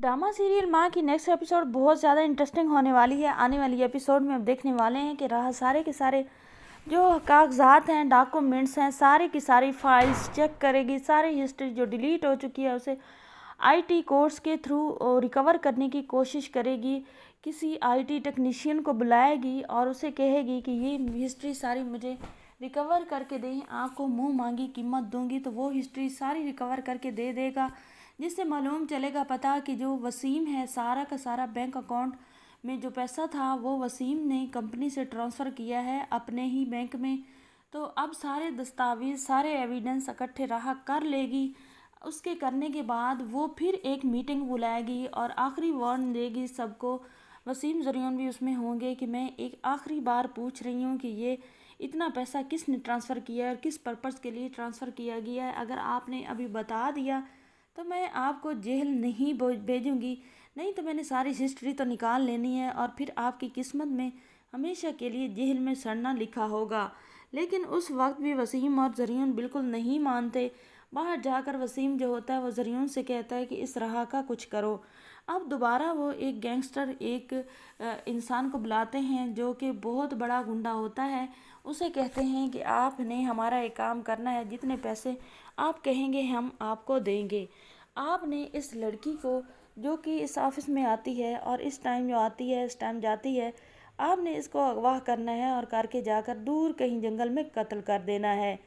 Drama serial माँ की next episode बहुत ज़्यादा इंटरेस्टिंग होने वाली है। आने वाली एपिसोड में अब देखने वाले हैं कि राह सारे के सारे जो कागजात हैं, डॉक्यूमेंट्स हैं, सारी की सारी फाइल्स चेक करेगी। सारी हिस्ट्री जो डिलीट हो चुकी है उसे आईटी कोर्स के थ्रू रिकवर करने की कोशिश करेगी। किसी आईटी टेक्नीशियन को बुलाएगी और उसे कहेगी कि ये हिस्ट्री सारी मुझे रिकवर करके दें, आपको मुंह मांगी कीमत दूंगी। तो वो हिस्ट्री सारी रिकवर करके दे देगा, जिससे मालूम चलेगा पता कि जो वसीम है सारा का सारा बैंक अकाउंट में जो पैसा था वो वसीम ने कंपनी से ट्रांसफ़र किया है अपने ही बैंक में। तो अब सारे दस्तावेज़ सारे एविडेंस इकट्ठे रहा कर लेगी। उसके करने के बाद वो फिर एक मीटिंग बुलाएगी और आखिरी वार्न देगी सबको। वसीम ज़रियन भी उसमें होंगे कि मैं एक आखिरी बार पूछ रही हूँ कि ये इतना पैसा किसने ट्रांसफ़र किया है और किस पर्पज़ के लिए ट्रांसफ़र किया गया है। अगर आपने अभी बता दिया तो मैं आपको जेल नहीं भेजूंगी, नहीं तो मैंने सारी हिस्ट्री तो निकाल लेनी है और फिर आपकी किस्मत में हमेशा के लिए जेल में सड़ना लिखा होगा। लेकिन उस वक्त भी वसीम और ज़रियन बिल्कुल नहीं मानते। बाहर जाकर वसीम जो होता है वो ज़रियन से कहता है कि इस राह का कुछ करो। अब दोबारा वो एक गैंगस्टर एक इंसान को बुलाते हैं जो कि बहुत बड़ा गुंडा होता है। उसे कहते हैं कि आपने हमारा एक काम करना है, जितने पैसे आप कहेंगे हम आपको देंगे। आपने इस लड़की को जो कि इस ऑफिस में आती है और इस टाइम जो आती है इस टाइम जाती है, आपने इसको अगवा करना है और करके जाकर दूर कहीं जंगल में कत्ल कर देना है।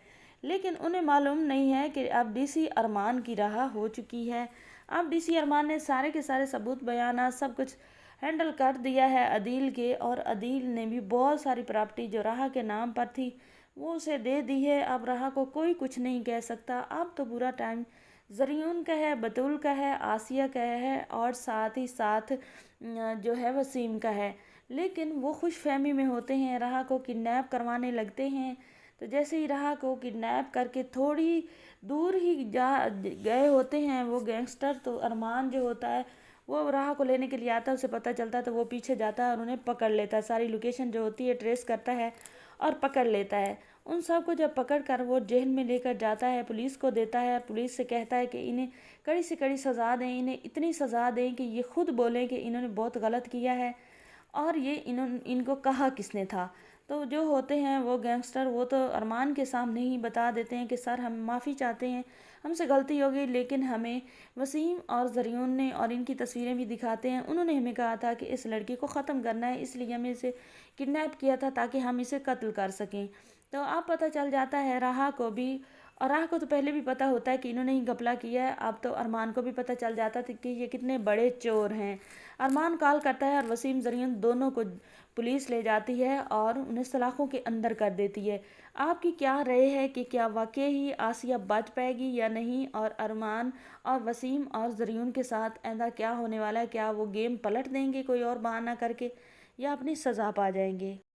लेकिन उन्हें मालूम नहीं है कि अब डीसी अरमान की राह हो चुकी है। अब डीसी अरमान ने सारे के सारे सबूत बयाना सब कुछ हैंडल कर दिया है अदील के, और अदील ने भी बहुत सारी प्रॉपर्टी जो राह के नाम पर थी वो उसे दे दी है। अब राह को कोई कुछ नहीं कह सकता। अब तो बुरा टाइम ज़रियन का है, बतूल का है, आसिया का है और साथ ही साथ जो है वसीम का है। लेकिन वो खुश फहमी में होते हैं, राह को किडनैप करवाने लगते हैं। तो जैसे ही राह को किडनैप करके थोड़ी दूर ही जा गए होते हैं वो गैंगस्टर, तो अरमान जो होता है वो राह को लेने के लिए आता है। उसे पता चलता है तो वो पीछे जाता है और उन्हें पकड़ लेता है। सारी लोकेशन जो होती है ट्रेस करता है और पकड़ लेता है। उन सब को जब पकड़ कर वो जेल में लेकर जाता है, पुलिस को देता है। पुलिस से कहता है कि इन्हें कड़ी से कड़ी सज़ा दें, इन्हें इतनी सज़ा दें कि ये खुद बोलें कि इन्होंने बहुत गलत किया है और ये इनको कहा किसने था। तो जो होते हैं वो गैंगस्टर वो तो अरमान के सामने ही बता देते हैं कि सर हम माफ़ी चाहते हैं, हमसे गलती हो गई। लेकिन हमें वसीम और ज़रियन ने, और इनकी तस्वीरें भी दिखाते हैं, उन्होंने हमें कहा था कि इस लड़की को ख़त्म करना है, इसलिए हमें इसे किडनैप किया था ताकि हम इसे कत्ल कर सकें। तो अब पता चल जाता है राह को भी, और राह को तो पहले भी पता होता है कि इन्होंने ही घपला किया है। अब तो अरमान को भी पता चल जाता था कि ये कितने बड़े चोर हैं। अरमान कॉल करता है और वसीम ज़रियन दोनों को पुलिस ले जाती है और उन्हें सलाखों के अंदर कर देती है। आपकी क्या राय है कि क्या वाकई ही आसिया बच पाएगी या नहीं, और अरमान और वसीम और ज़रियन के साथ ऐसा क्या होने वाला है? क्या वो गेम पलट देंगे कोई और बहाना करके, या अपनी सज़ा पा जाएंगे?